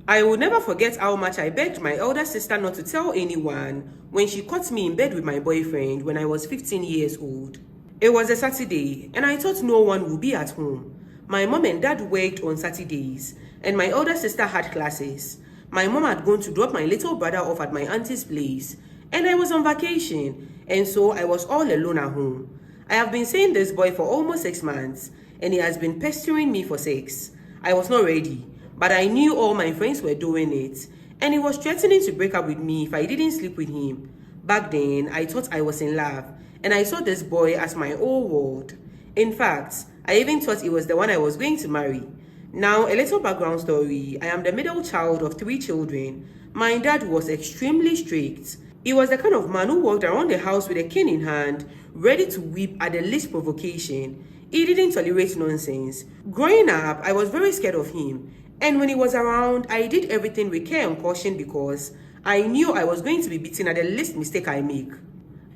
I will never forget how much I begged my elder sister not to tell anyone when she caught me in bed with my boyfriend when I was 15 years old. It was a Saturday, and I thought no one would be at home. My mom and dad worked on Saturdays, and my elder sister had classes. My mom had gone to drop my little brother off at my auntie's place, and I was on vacation, and so I was all alone at home. I have been seeing this boy for almost 6 months, and he has been pestering me for sex. I was not ready, but I knew all my friends were doing it, and he was threatening to break up with me if I didn't sleep with him. Back then, I thought I was in love, and I saw this boy as my whole world. In fact, I even thought he was the one I was going to marry. Now, a little background story. I am the middle child of 3 children. My dad was extremely strict. He was the kind of man who walked around the house with a cane in hand, ready to whip at the least provocation. He didn't tolerate nonsense. Growing up, I was very scared of him. And when he was around, I did everything with care and caution because I knew I was going to be beaten at the least mistake I make.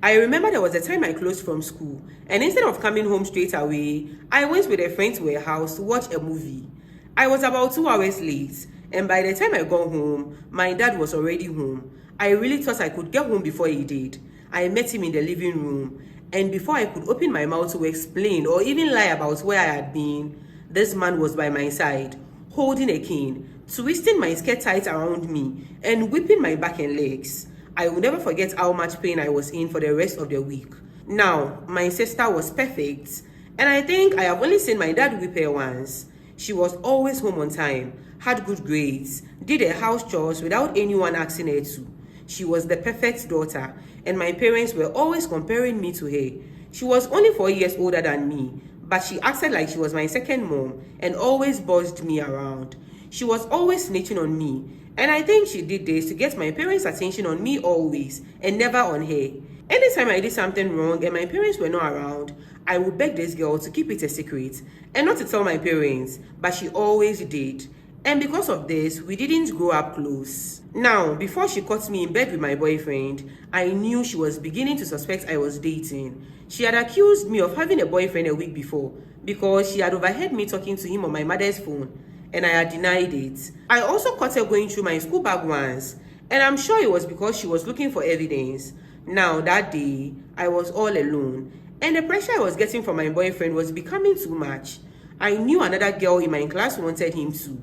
I remember there was a time I closed from school, and instead of coming home straight away, I went with a friend to a house to watch a movie. I was about 2 hours late, and by the time I got home, my dad was already home. I really thought I could get home before he did. I met him in the living room, and before I could open my mouth to explain or even lie about where I had been, this man was by my side, holding a cane, twisting my skirt tight around me, and whipping my back and legs. I will never forget how much pain I was in for the rest of the week. Now, my sister was perfect, and I think I have only seen my dad whip her once. She was always home on time, had good grades, did her house chores without anyone asking her to. She was the perfect daughter, and my parents were always comparing me to her. She was only 4 years older than me, but she acted like she was my second mom and always bossed me around. She was always snitching on me, and I think she did this to get my parents' attention on me always and never on her. Anytime I did something wrong and my parents were not around, I would beg this girl to keep it a secret and not to tell my parents, but she always did. And because of this, we didn't grow up close. Now, before she caught me in bed with my boyfriend, I knew she was beginning to suspect I was dating. She had accused me of having a boyfriend a week before because she had overheard me talking to him on my mother's phone, and I had denied it. I also caught her going through my school bag once, and I'm sure it was because she was looking for evidence. Now, that day, I was all alone, and the pressure I was getting from my boyfriend was becoming too much. I knew another girl in my class wanted him too.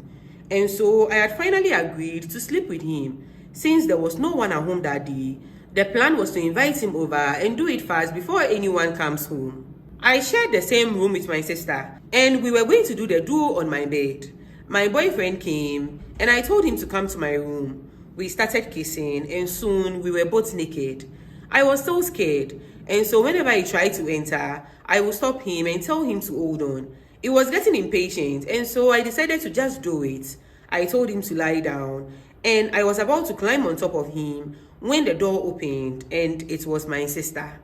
And so I had finally agreed to sleep with him. Since there was no one at home that day, the plan was to invite him over and do it fast before anyone comes home. I shared the same room with my sister, and we were going to do the duo on my bed. My boyfriend came, and I told him to come to my room. We started kissing, and soon we were both naked. I was so scared, and so whenever he tried to enter, I would stop him and tell him to hold on. He was getting impatient, and so I decided to just do it. I told him to lie down, and I was about to climb on top of him when the door opened, and it was my sister.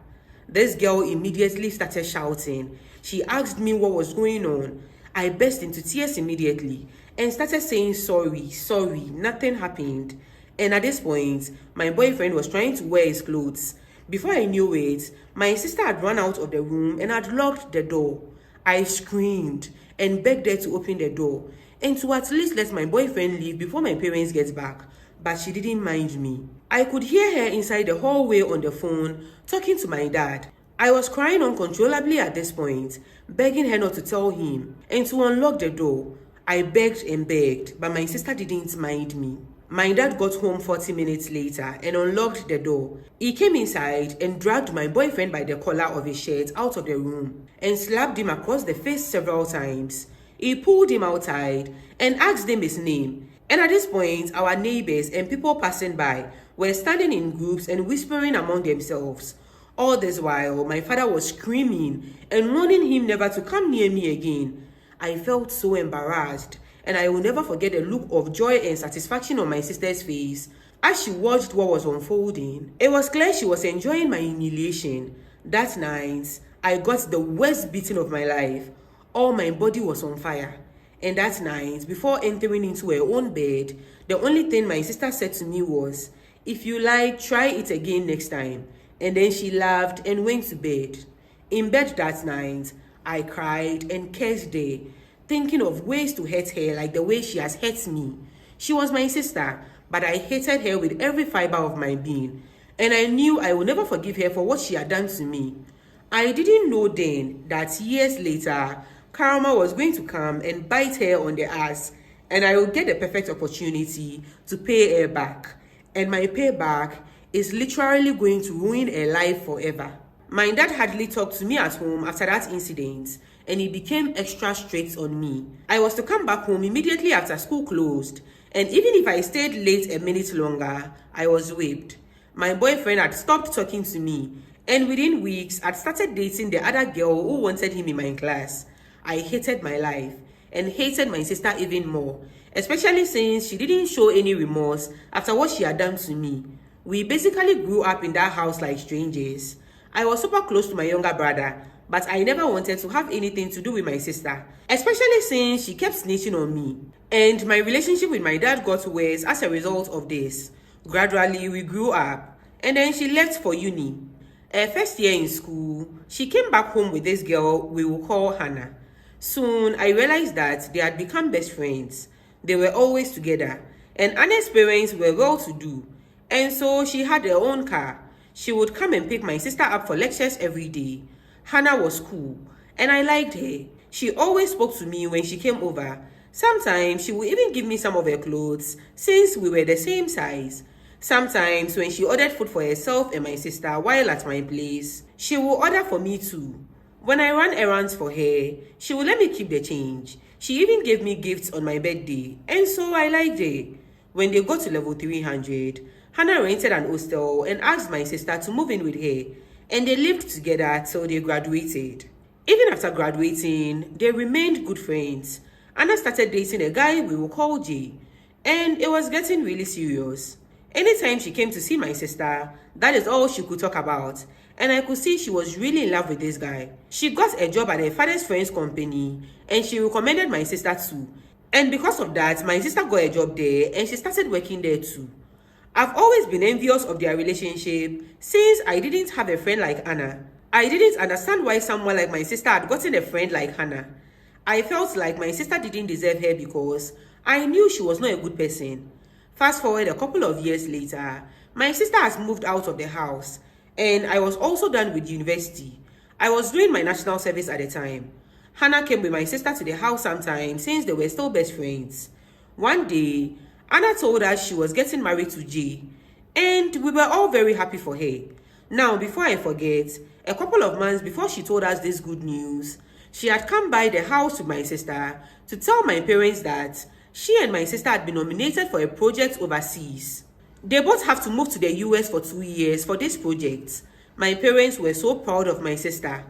This girl immediately started shouting. She asked me what was going on. I burst into tears immediately and started saying sorry, nothing happened. And at this point, my boyfriend was trying to wear his clothes. Before I knew it, my sister had run out of the room and had locked the door. I screamed and begged her to open the door and to at least let my boyfriend leave before my parents get back, but she didn't mind me. I could hear her inside the hallway on the phone talking to my dad. I was crying uncontrollably at this point, begging her not to tell him and to unlock the door. I begged and begged, but my sister didn't mind me. My dad got home 40 minutes later and unlocked the door. He came inside and dragged my boyfriend by the collar of his shirt out of the room and slapped him across the face several times. He pulled him outside and asked him his name. And at this point, our neighbors and people passing by were standing in groups and whispering among themselves. All this while, my father was screaming and warning him never to come near me again. I felt so embarrassed, and I will never forget the look of joy and satisfaction on my sister's face as she watched what was unfolding. It was clear she was enjoying my humiliation. That night, I got the worst beating of my life. All my body was on fire. And that night, before entering into her own bed, the only thing my sister said to me was, "If you like, try it again next time." And then she laughed and went to bed. In bed that night, I cried and cursed her, thinking of ways to hurt her like the way she has hurt me. She was my sister, but I hated her with every fiber of my being, and I knew I would never forgive her for what she had done to me. I didn't know then that years later, karma was going to come and bite her on the ass, and I would get the perfect opportunity to pay her back. And my payback is literally going to ruin her life forever. My dad hardly talked to me at home after that incident, and he became extra strict on me. I was to come back home immediately after school closed, and even if I stayed late a minute longer, I was whipped. My boyfriend had stopped talking to me, and within weeks, I'd started dating the other girl who wanted him in my class. I hated my life and hated my sister even more, especially since she didn't show any remorse after what she had done to me. We basically grew up in that house like strangers. I was super close to my younger brother, but I never wanted to have anything to do with my sister, especially since she kept snitching on me. And my relationship with my dad got worse as a result of this. Gradually, we grew up, and then she left for uni. Her first year in school, she came back home with this girl we will call Hannah. Soon, I realized that they had become best friends. They were always together, and Anna's parents were well-to-do, and so she had her own car. She would come and pick my sister up for lectures every day. Hannah was cool, and I liked her. She always spoke to me when she came over. Sometimes she would even give me some of her clothes, since we were the same size. Sometimes when she ordered food for herself and my sister while at my place, she would order for me too. When I ran errands for her, she would let me keep the change. She even gave me gifts on my birthday, and so I liked her. When they got to level 300, Hannah rented an hostel and asked my sister to move in with her, and they lived together till they graduated. Even after graduating, they remained good friends. Anna started dating a guy we will call Jay, and it was getting really serious. Anytime she came to see my sister, that is all she could talk about, and I could see she was really in love with this guy. She got a job at her father's friend's company, and she recommended my sister too. And because of that, my sister got a job there, and she started working there too. I've always been envious of their relationship since I didn't have a friend like Anna. I didn't understand why someone like my sister had gotten a friend like Hannah. I felt like my sister didn't deserve her because I knew she was not a good person. Fast forward a couple of years later, my sister has moved out of the house, and I was also done with university. I was doing my national service at the time. Hannah came with my sister to the house sometime since they were still best friends. One day, Anna told us she was getting married to Jay, and we were all very happy for her. Now, before I forget, a couple of months before she told us this good news, she had come by the house with my sister to tell my parents that she and my sister had been nominated for a project overseas. They both have to move to the US for 2 years for this project. My parents were so proud of my sister.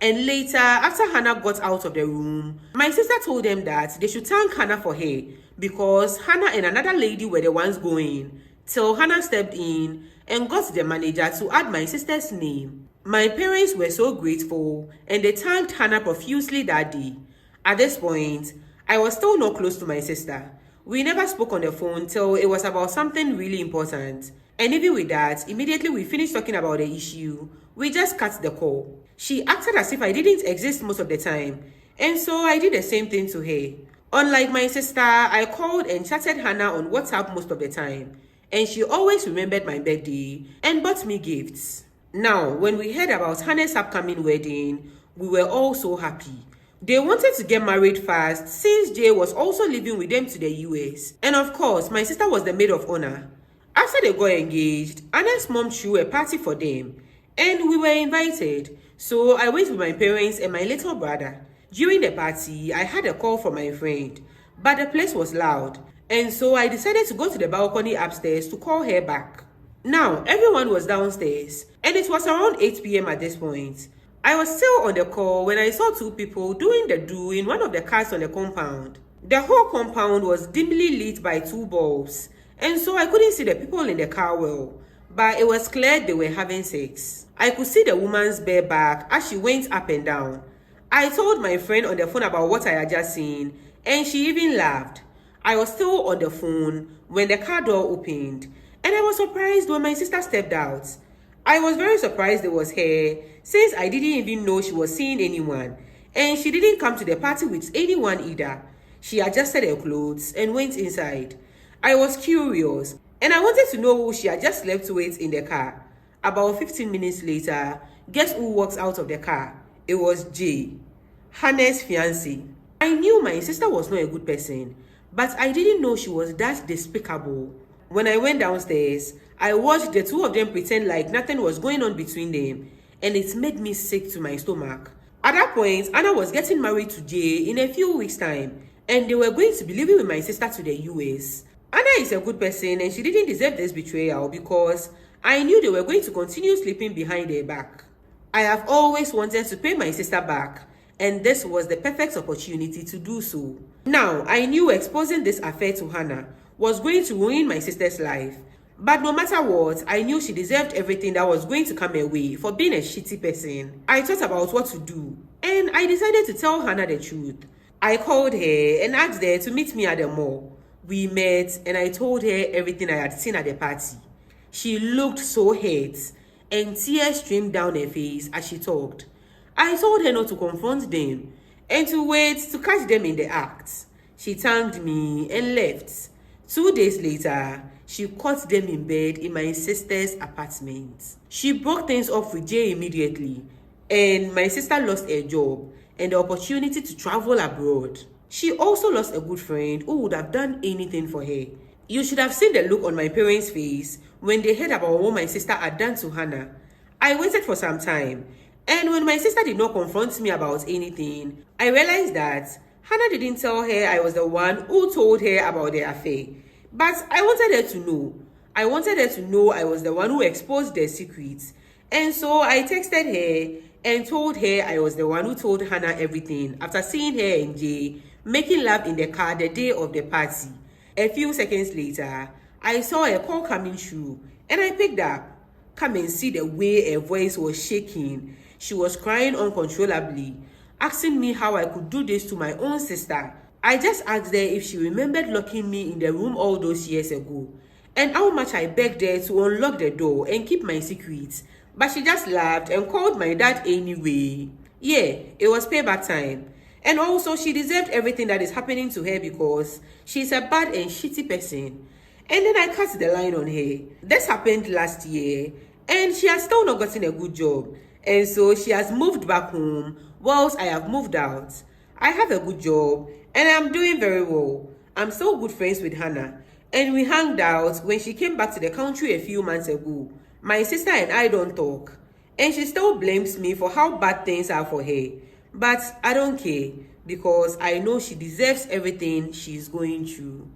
And later, after Hannah got out of the room, my sister told them that they should thank Hannah for her because Hannah and another lady were the ones going, till Hannah stepped in and got the manager to add my sister's name. My parents were so grateful, and they thanked Hannah profusely that day. At this point, I was still not close to my sister. We never spoke on the phone till it was about something really important. And even with that, immediately we finished talking about the issue, we just cut the call. She acted as if I didn't exist most of the time, and so I did the same thing to her. Unlike my sister, I called and chatted Hannah on WhatsApp most of the time, and she always remembered my birthday and bought me gifts. Now, when we heard about Hannah's upcoming wedding, we were all so happy. They wanted to get married fast since Jay was also living with them to the US. And of course, my sister was the maid of honor. After they got engaged, Anna's mom threw a party for them, and we were invited. So I went with my parents and my little brother. During the party, I had a call from my friend, but the place was loud, and so I decided to go to the balcony upstairs to call her back. Now, everyone was downstairs, and it was around 8 p.m. at this point. I was still on the call when I saw two people doing the do in one of the cars on the compound. The whole compound was dimly lit by two bulbs, and so I couldn't see the people in the car well, but it was clear they were having sex. I could see the woman's bare back as she went up and down. I told my friend on the phone about what I had just seen, and she even laughed. I was still on the phone when the car door opened, and I was surprised when my sister stepped out. I was very surprised it was her, since I didn't even know she was seeing anyone, and she didn't come to the party with anyone either. She adjusted her clothes and went inside. I was curious and I wanted to know who she had just slept with in the car. About 15 minutes later, guess who walks out of the car? It was Jay, Hannah's fiancé. I knew my sister was not a good person, but I didn't know she was that despicable. When I went downstairs, I watched the two of them pretend like nothing was going on between them, and it made me sick to my stomach. At that point, Anna was getting married to Jay in a few weeks' time, and they were going to be living with my sister to the US. Anna is a good person and she didn't deserve this betrayal because I knew they were going to continue sleeping behind her back. I have always wanted to pay my sister back, and this was the perfect opportunity to do so. Now, I knew exposing this affair to Hannah was going to ruin my sister's life, but no matter what, I knew she deserved everything that was going to come her way for being a shitty person. I thought about what to do, and I decided to tell Hannah the truth. I called her and asked her to meet me at the mall. We met and I told her everything I had seen at the party. She looked so hurt and tears streamed down her face as she talked. I told her not to confront them and to wait to catch them in the act. She thanked me and left. 2 days later, she caught them in bed in my sister's apartment. She broke things off with Jay immediately, and my sister lost her job and the opportunity to travel abroad. She also lost a good friend who would have done anything for her. You should have seen the look on my parents' face when they heard about what my sister had done to Hannah. I waited for some time, and when my sister did not confront me about anything, I realized that Hannah didn't tell her I was the one who told her about the affair. But I wanted her to know. I wanted her to know I was the one who exposed their secrets. And so I texted her and told her I was the one who told Hannah everything after seeing her and Jay making love in the car the day of the party. A few seconds later, I saw a call coming through and I picked up. Come and see the way her voice was shaking. She was crying uncontrollably, asking me how I could do this to my own sister. I just asked her if she remembered locking me in the room all those years ago, and how much I begged her to unlock the door and keep my secrets, but she just laughed and called my dad anyway. Yeah, it was payback time. And also, she deserved everything that is happening to her because she's a bad and shitty person. And then I cut the line on her. This happened last year, and she has still not gotten a good job. And so she has moved back home whilst I have moved out. I have a good job and I'm doing very well. I'm still good friends with Hannah, and we hanged out when she came back to the country a few months ago. My sister and I don't talk, and she still blames me for how bad things are for her. But I don't care because I know she deserves everything she's going through.